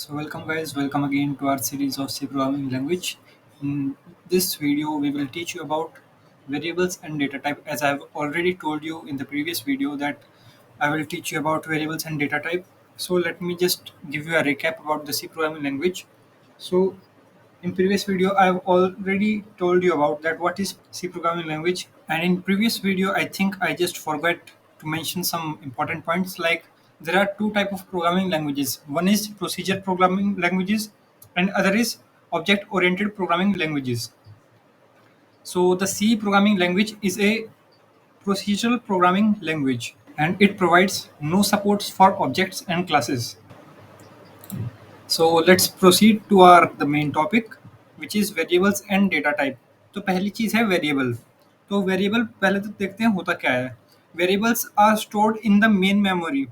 So welcome guys, welcome again to our series of C programming language. In this video, we will teach you about variables and data type. As I've already told you in the previous video that I will teach you about variables and data type. So let me just give you a recap about the C programming language. So in previous video, I've already told you about that what is C programming language. And in previous video, I think I just forgot to mention some important points like there are two type of programming languages. One is procedure programming languages and other is object oriented programming languages. So the C programming language is a procedural programming language and it provides no supports for objects and classes. So let's proceed to our the main topic which is variables and data type. तो पहली चीज है variable. तो variable पहले तो देखते हैं होता क्या है. Variables are stored in the main memory.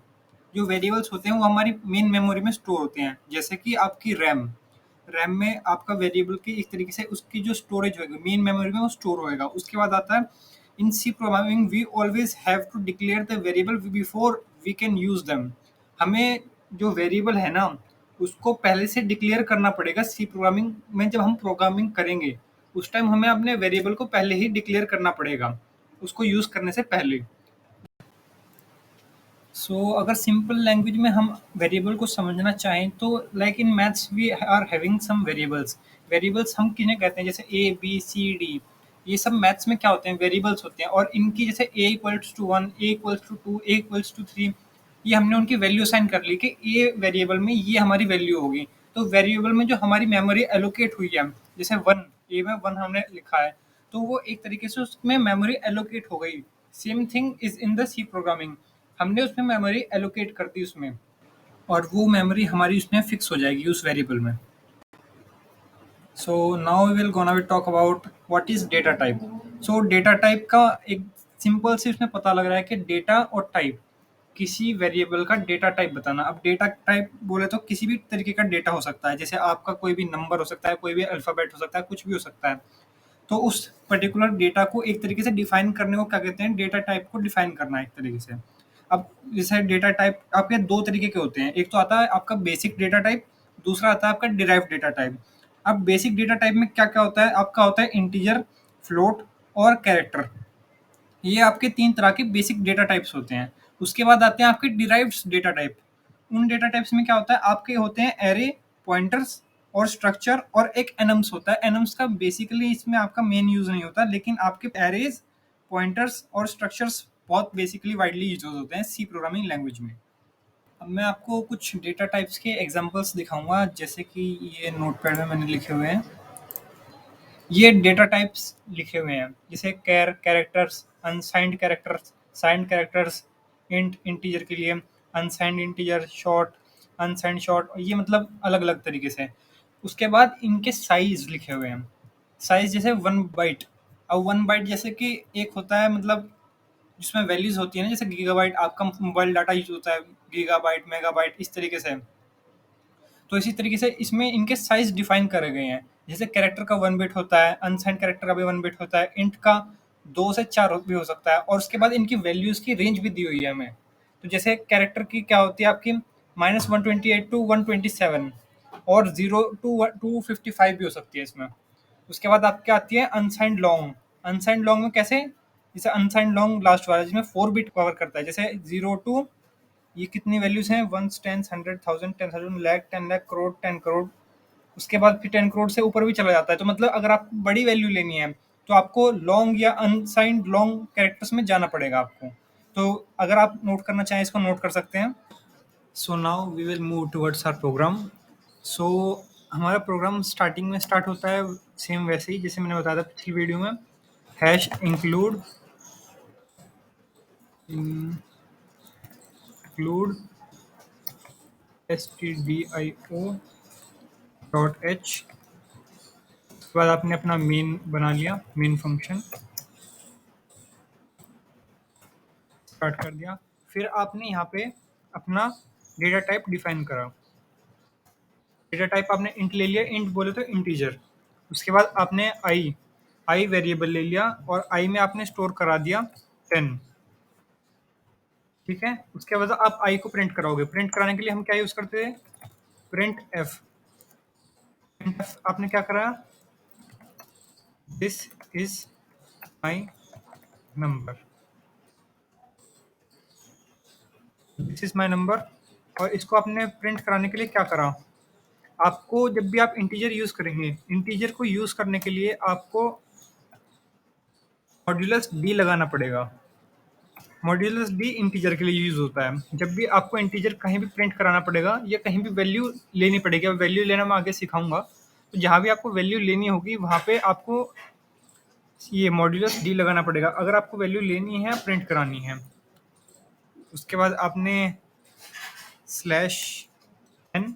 जो वेरिएबल्स होते हैं वो हमारी मेन मेमोरी में स्टोर होते हैं. जैसे कि आपकी रैम. रैम में आपका वेरिएबल की एक तरीके से उसकी जो स्टोरेज होगी मेन मेमोरी में वो स्टोर होएगा. उसके बाद आता है in C programming we always have to declare the variable before we can use them. हमें जो वेरिएबल है ना उसको पहले से डिक्लेयर करना पड़ेगा. सी प्रोग्रामिंग में जब हम प्रोग्रामिंग करेंगे उस टाइम हमें अपने वेरिएबल को पहले ही डिक्लेयर करना पड़ेगा उसको यूज करने से पहले. अगर सिंपल लैंग्वेज में हम वेरिएबल को समझना चाहें तो like in maths we are having some variables. Variables हम किन्हें कहते हैं जैसे ए बी सी डी. ये सब मैथ्स में क्या होते हैं वेरिएबल्स होते हैं और इनकी जैसे A equals to 1, A equals to 2, A equals to 3 ये हमने उनकी वैल्यू साइन कर ली कि ए वेरिएबल में ये हमारी वैल्यू होगी. तो वेरिएबल में जो हमारी मेमोरी एलोकेट हुई है जैसे 1 ए में 1 हमने लिखा है तो वो एक तरीके से उसमें मेमोरी एलोकेट हो गई. Same thing is in the C programming. हमने उसमें मेमोरी एलोकेट कर दी उसमें और वो मेमोरी हमारी उसमें फिक्स हो जाएगी उस वेरिएबल में. So now we will gonna talk about what is data type. So data type का एक सिंपल से उसमें पता लग रहा है कि डेटा और टाइप किसी वेरिएबल का डेटा टाइप बताना. अब डेटा टाइप बोले तो किसी भी तरीके का डेटा हो सकता है. जैसे आपका कोई भी नंबर हो सकता है, कोई भी अल्फाबेट हो सकता है, कुछ भी हो सकता है. तो उस पर्टिकुलर डेटा को एक तरीके से डिफाइन करने को क्या कहते हैं, डेटा टाइप को डिफाइन करना एक तरीके से. अब जैसे डेटा टाइप आपके दो तरीके के होते हैं. एक तो आता है आपका बेसिक डेटा टाइप, दूसरा आता है आपका डिराइव्ड डेटा टाइप. अब बेसिक डेटा टाइप में क्या क्या होता है, आपका होता है इंटीजर, फ्लोट और कैरेक्टर. ये आपके तीन तरह के बेसिक डेटा टाइप्स होते हैं. उसके बाद आते हैं आपके डिराइव्ड डेटा टाइप. उन डेटा टाइप्स में क्या होता है, आपके होते हैं एरे, पॉइंटर्स और स्ट्रक्चर और एक एनम्स होता है. एनम्स का बेसिकली इसमें आपका मेन यूज नहीं होता, लेकिन आपके एरेज, पॉइंटर्स और स्ट्रक्चर्स बहुत बेसिकली वाइडली यूज होते हैं सी प्रोग्रामिंग लैंग्वेज में. अब मैं आपको कुछ डेटा टाइप्स के एग्जांपल्स दिखाऊंगा जैसे कि ये नोटपैड में मैंने लिखे हुए हैं. ये डेटा टाइप्स लिखे हुए हैं जैसे characters, unsigned characters, signed characters, int integer के लिए, unsigned integer, short, unsigned short. ये मतलब अलग अलग तरीके से. उसके बाद इनके साइज लिखे हुए हैं. साइज जैसे 1 बाइट. अब 1 बाइट जैसे कि एक होता है मतलब जिसमें वैल्यूज होती है ना, जैसे गीगाबाइट आपका मोबाइल डाटा यूज होता है, गीगाबाइट, मेगाबाइट, इस तरीके से. तो इसी तरीके से इसमें इनके साइज डिफाइन करे गए हैं. जैसे कैरेक्टर का 1 बिट होता है, अनसाइंड कैरेक्टर का भी 1 बिट होता है, इंट का 2 से 4 भी हो सकता है और उसके बाद इनकी वैल्यूज की रेंज भी दी हुई है हमें. तो जैसे कैरेक्टर की क्या होती है आपकी -128 टू 127 और 0 to 255 भी हो सकती है इसमें. उसके बाद आपके आती है अनसाइंड लॉन्ग. अनसाइंड लॉन्ग में कैसे, जैसे अनसाइंड लॉन्ग लास्ट वाला जिसमें 4 बिट कवर करता है. जैसे 0 to ये कितनी वैल्यूज हैं, 1, 10, 100, 1000, 10,000, लाख, 10 लाख, करोड़, 10 करोड़. उसके बाद फिर 10 करोड़ से ऊपर भी चला जाता है. तो मतलब अगर आपको बड़ी वैल्यू लेनी है तो आपको लॉन्ग या अनसाइंड लॉन्ग कैरेक्टर्स में जाना पड़ेगा आपको. तो अगर आप नोट करना चाहें इसको नोट कर सकते हैं. So now we will move towards our program. So हमारा प्रोग्राम स्टार्टिंग में स्टार्ट होता है सेम वैसे ही जैसे मैंने बताया था पिछली वीडियो में. Hash include stdio dot H. उसके बाद आपने अपना मेन बना लिया, मेन फंक्शन स्टार्ट कर दिया. फिर आपने यहाँ पे अपना डेटा टाइप डिफाइन करा. डेटा टाइप आपने इंट ले लिया, इंट बोले तो इंटीजर. उसके बाद आपने आई वेरिएबल ले लिया और आई में आपने स्टोर करा दिया 10. ठीक है. उसके बाद आप आई को प्रिंट कराओगे. प्रिंट कराने के लिए हम क्या यूज करते हैं, प्रिंट एफ, आपने क्या करा, this is my number, this is my number. और इसको आपने प्रिंट कराने के लिए क्या करा, आपको जब भी आप इंटीजर यूज करेंगे, इंटीजर को यूज करने के लिए आपको मॉड्यूलस डी लगाना पड़ेगा। मॉड्यूलस डी इंटीजर के लिए यूज होता है। जब भी आपको इंटीजर कहीं भी प्रिंट कराना पड़ेगा या कहीं भी वैल्यू लेनी पड़ेगी, वैल्यू लेना मैं आगे सिखाऊंगा, तो जहाँ भी आपको वैल्यू लेनी होगी वहाँ पे आपको ये मॉड्यूलस डी लगाना पड़ेगा, अगर आपको वैल्यू लेनी है प्रिंट करानी है। उसके बाद आपने slash N,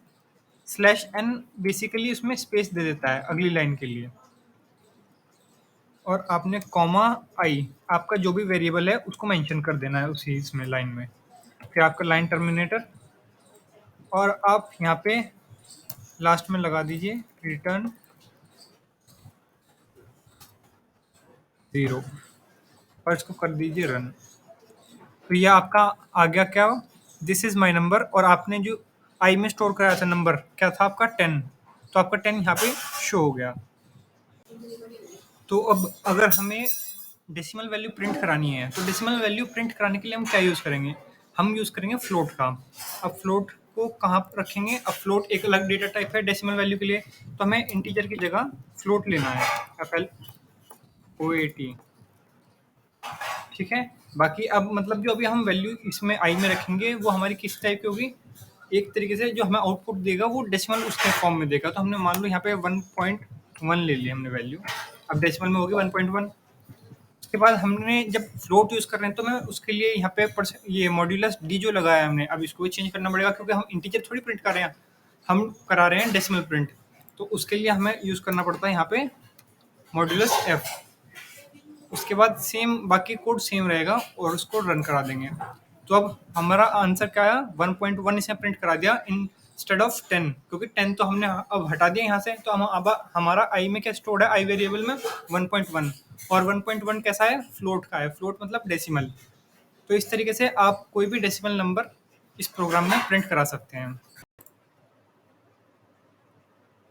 slash N basically उसमें स्पेस दे देता है अगली लाइन के लिए, और आपने कॉमा आई, आपका जो भी वेरिएबल है उसको मेंशन कर देना है उसी इसमें लाइन में। फिर आपका लाइन टर्मिनेटर, और आप यहाँ पे लास्ट में लगा दीजिए रिटर्न 0 और इसको कर दीजिए रन। तो ये आपका आ गया क्या, दिस इज माई नंबर, और आपने जो आई में स्टोर कराया था नंबर क्या था आपका 10, तो आपका 10 यहाँ पे शो हो गया। तो अब अगर हमें डेसिमल वैल्यू प्रिंट करानी है, तो डेसिमल वैल्यू प्रिंट कराने के लिए हम क्या यूज़ करेंगे, हम यूज़ करेंगे फ्लोट का। अब फ्लोट को कहाँ पर रखेंगे, अब फ्लोट एक अलग डेटा टाइप है डेसिमल वैल्यू के लिए, तो हमें इंटीजर की जगह फ्लोट लेना है, FLOAT, ठीक है। बाकी अब मतलब जो अभी हम वैल्यू इसमें आई में रखेंगे वो हमारी किस टाइप की होगी, एक तरीके से जो हमें आउटपुट देगा वो डेसिमल उसके फॉर्म में देगा। तो हमने मान लो यहाँ पे 1.1 ले लिया हमने वैल्यू, अब डेसिमल में होगी 1.1। उसके बाद हमने जब फ्लोट यूज़ कर रहे हैं तो मैं उसके लिए यहाँ पे ये मॉड्यूलस डी जो लगाया है हमने, अब इसको भी चेंज करना पड़ेगा क्योंकि हम इंटीजर थोड़ी प्रिंट कर रहे हैं, हम करा रहे हैं डेसिमल प्रिंट। तो उसके लिए हमें यूज़ करना पड़ता है यहाँ पे मॉड्यूलस एफ। उसके बाद सेम बाकी कोड सेम रहेगा और उसको रन करा देंगे। तो अब हमारा आंसर क्या आया, 1.1 इसने प्रिंट करा दिया इंस्टेड ऑफ 10, क्योंकि 10 तो हमने अब हटा दिया यहाँ से। तो हम अब हमारा आई में क्या स्टोर्ड है, आई वेरिएबल में 1.1, और 1.1 कैसा है, फ्लोट का है, फ्लोट मतलब डेसिमल। तो इस तरीके से आप कोई भी डेसिमल नंबर इस प्रोग्राम में प्रिंट करा सकते हैं।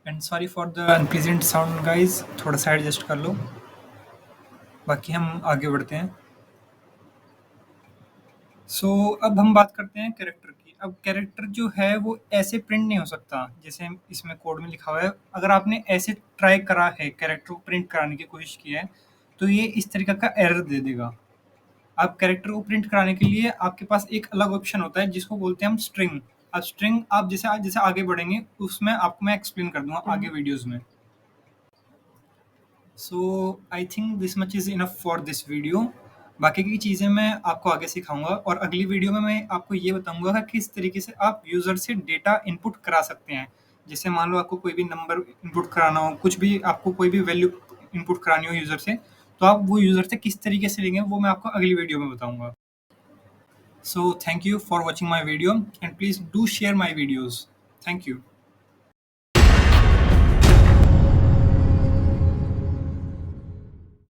And sorry for the unpleasant sound guys, थोड़ा सा एडजस्ट कर लो। बाकी हम आगे बढ़ते हैं। अब हम बात करते हैं कैरेक्टर की। अब कैरेक्टर जो है वो ऐसे प्रिंट नहीं हो सकता जैसे इसमें कोड में लिखा हुआ है। अगर आपने ऐसे ट्राई करा है कैरेक्टर को प्रिंट कराने की कोशिश की है तो ये इस तरीके का एरर दे देगा। आप कैरेक्टर को प्रिंट कराने के लिए आपके पास एक अलग ऑप्शन होता है जिसको बोलते हैं हम स्ट्रिंग। अब स्ट्रिंग आप जैसे जैसे आगे बढ़ेंगे उसमें आपको मैं एक्सप्लेन कर दूंगा आगे वीडियोज़ में। I think this much is enough for this video. बाकी की चीज़ें मैं आपको आगे सिखाऊंगा, और अगली वीडियो में मैं आपको ये बताऊंगा कि किस तरीके से आप यूज़र से डेटा इनपुट करा सकते हैं। जैसे मान लो आपको कोई भी नंबर इनपुट कराना हो, कुछ भी आपको कोई भी वैल्यू इनपुट करानी हो यूज़र से, तो आप वो यूज़र से किस तरीके से लेंगे वो मैं आपको अगली वीडियो में बताऊंगा। Thank you for watching my video and please do share my videos. Thank you.